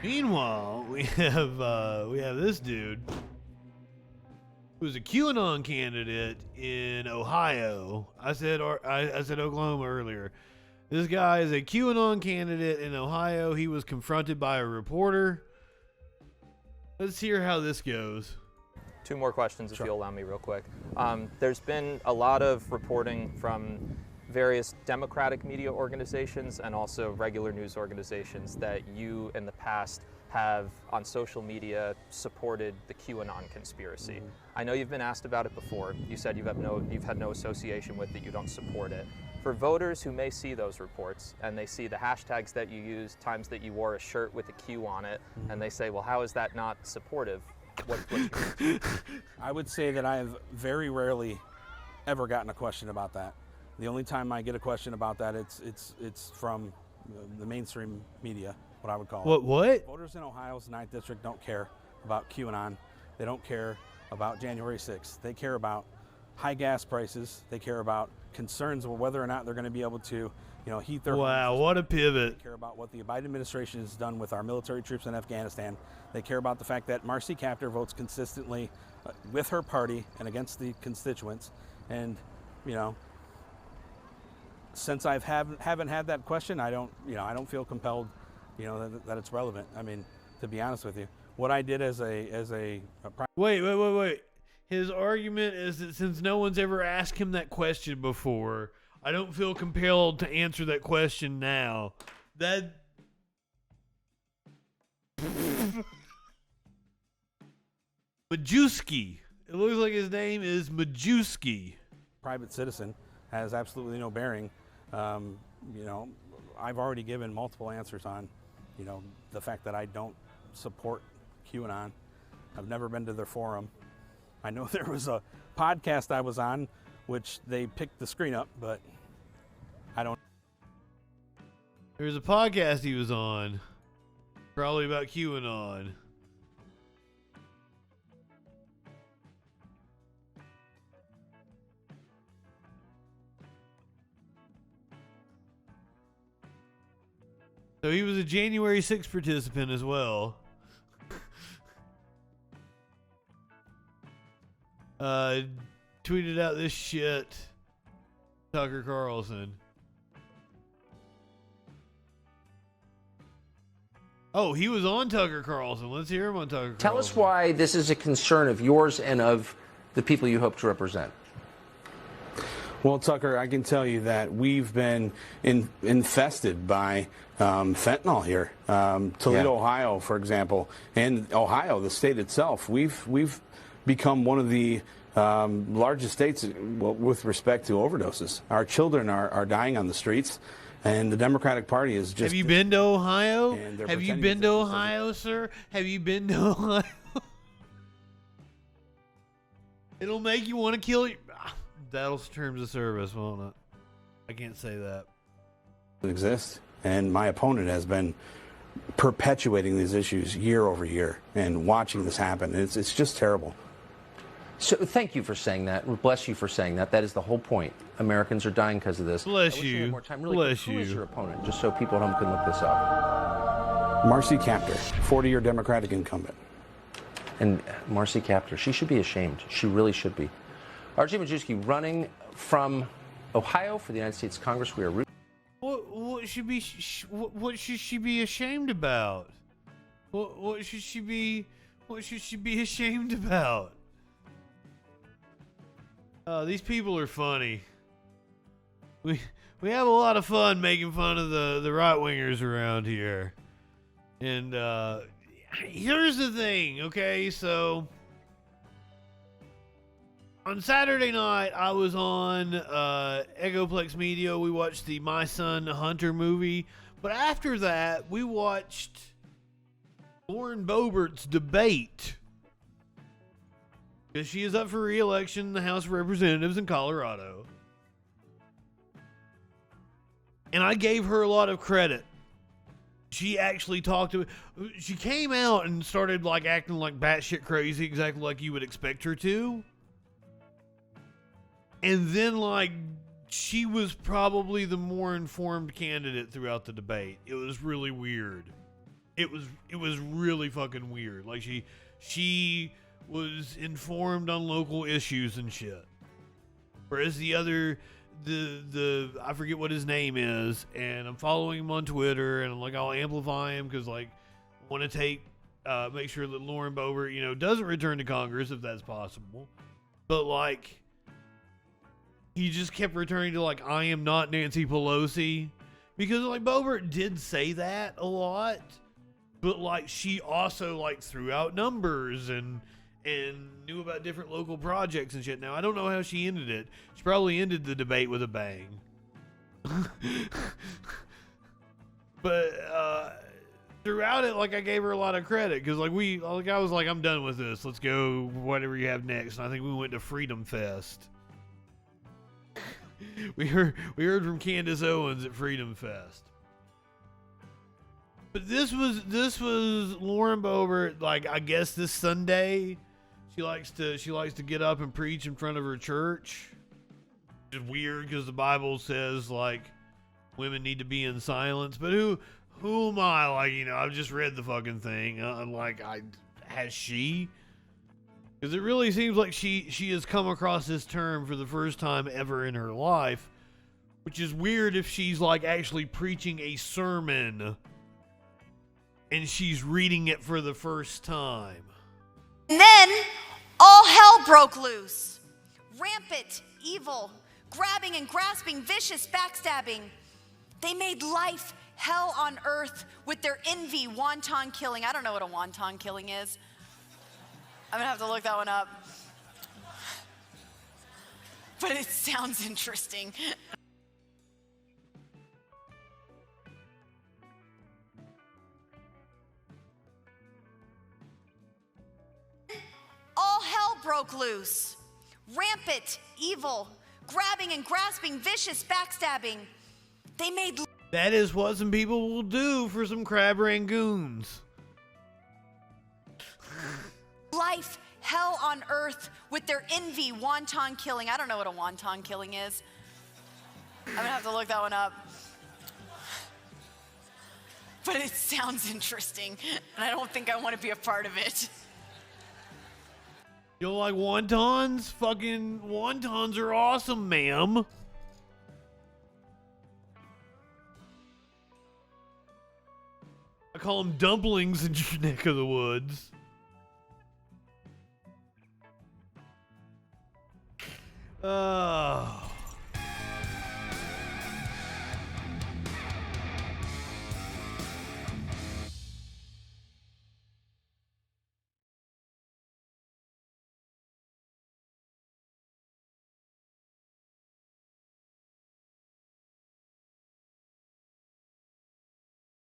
Meanwhile, we have this dude who's a QAnon candidate in Ohio. I said Oklahoma earlier. This guy is a QAnon candidate in Ohio. He was confronted by a reporter. Let's hear how this goes. Two more questions, if you'll allow me real quick. There's been a lot of reporting from various Democratic media organizations and also regular news organizations that you in the past have on social media supported the QAnon conspiracy. Mm-hmm. I know you've been asked about it before. You said you've had no association with it, you don't support it. For voters who may see those reports and they see the hashtags that you use, times that you wore a shirt with a Q on it, mm-hmm. and they say, well, how is that not supportive? I would say that I have very rarely ever gotten a question about that. The only time I get a question about that, it's from the mainstream media, what I would call it. What? Voters in Ohio's 9th District don't care about QAnon. They don't care about January 6th. They care about high gas prices. They care about concerns of whether or not they're going to be able to, heat their Wow, homes. what a pivot. They care about what the Biden administration has done with our military troops in Afghanistan. They care about the fact that Marcy Kaptur votes consistently with her party and against the constituents. And, since I haven't had that question, I don't feel compelled, that it's relevant. I mean, to be honest with you, what I did as a Wait. His argument is that since no one's ever asked him that question before, I don't feel compelled to answer that question now. That Majewski. It looks like his name is Majewski. Private citizen has absolutely no bearing. I've already given multiple answers on, the fact that I don't support QAnon. I've never been to their forum. I know there was a podcast I was on, which they picked the screen up, but I don't. There's a podcast he was on, probably about QAnon. So he was a January 6th participant as well. Tweeted out this shit. Tucker Carlson. Oh, he was on Tucker Carlson. Let's hear him on Tucker Carlson. Tell us why this is a concern of yours and of the people you hope to represent. Well, Tucker, I can tell you that we've been infested by fentanyl here. Toledo, Ohio, for example, and Ohio, the state itself, we've become one of the largest states with respect to overdoses. Our children are dying on the streets, and the Democratic Party is just... Have you been to Ohio? Have you been to Ohio, sir? Have you been to Ohio? It'll make you want to kill you. That'll terms of service, won't it? I can't say that. Exist, and my opponent has been perpetuating these issues year over year and watching this happen. It's just terrible. So thank you for saying that. Bless you for saying that. That is the whole point. Americans are dying because of this. Bless you. More time. Really Bless quick, you. Who is your opponent? Just so people at home can look this up. Marcy Kaptur, 40-year Democratic incumbent. And Marcy Kaptur, she should be ashamed. She really should be. R.J. Majewski running from Ohio for the United States Congress. We are rooting. What should she be ashamed about? What should she be ashamed about? These people are funny. We have a lot of fun making fun of the right wingers around here. And here's the thing, okay? So on Saturday night, I was on Egoplex Media. We watched the My Son Hunter movie. But after that, we watched Lauren Boebert's debate. Because she is up for re-election in the House of Representatives in Colorado. And I gave her a lot of credit. She actually she came out and started acting like batshit crazy, exactly like you would expect her to. And then she was probably the more informed candidate throughout the debate. It was really weird. It was really fucking weird. Like she was informed on local issues and shit. Whereas the other, the I forget what his name is, and I'm following him on Twitter, and I'm like, I'll amplify him because like I want to make sure that Lauren Boebert, you know, doesn't return to Congress if that's possible. But like, he just kept returning to like, I am not Nancy Pelosi, because like Boebert did say that a lot, but like she also like threw out numbers and knew about different local projects and shit. Now, I don't know how she ended it. She probably ended the debate with a bang. But throughout it, like, I gave her a lot of credit because like I was like, I'm done with this. Let's go whatever you have next. And I think we went to Freedom Fest. we heard from Candace Owens at Freedom Fest. But this was Lauren Boebert, like, I guess this Sunday she likes to get up and preach in front of her church. It's weird because the Bible says like women need to be in silence. But who am I? Like, you know, I've just read the fucking thing. Has she? Because it really seems like she has come across this term for the first time ever in her life, which is weird if she's like actually preaching a sermon and she's reading it for the first time. And then all hell broke loose. Rampant, evil, grabbing and grasping, vicious backstabbing. They made life hell on earth with their envy, wonton killing. I don't know what a wonton killing is. I'm gonna have to look that one up. But it sounds interesting. All hell broke loose. Rampant, evil, grabbing and grasping, vicious backstabbing. They made... That is what some people will do for some crab rangoons. Life hell on earth with their envy, wonton killing. I don't know what a wonton killing is. I'm gonna have to look that one up. But it sounds interesting, and I don't think I want to be a part of it. You don't like wontons? Fucking wontons are awesome, ma'am. I call them dumplings in your neck of the woods. Oh.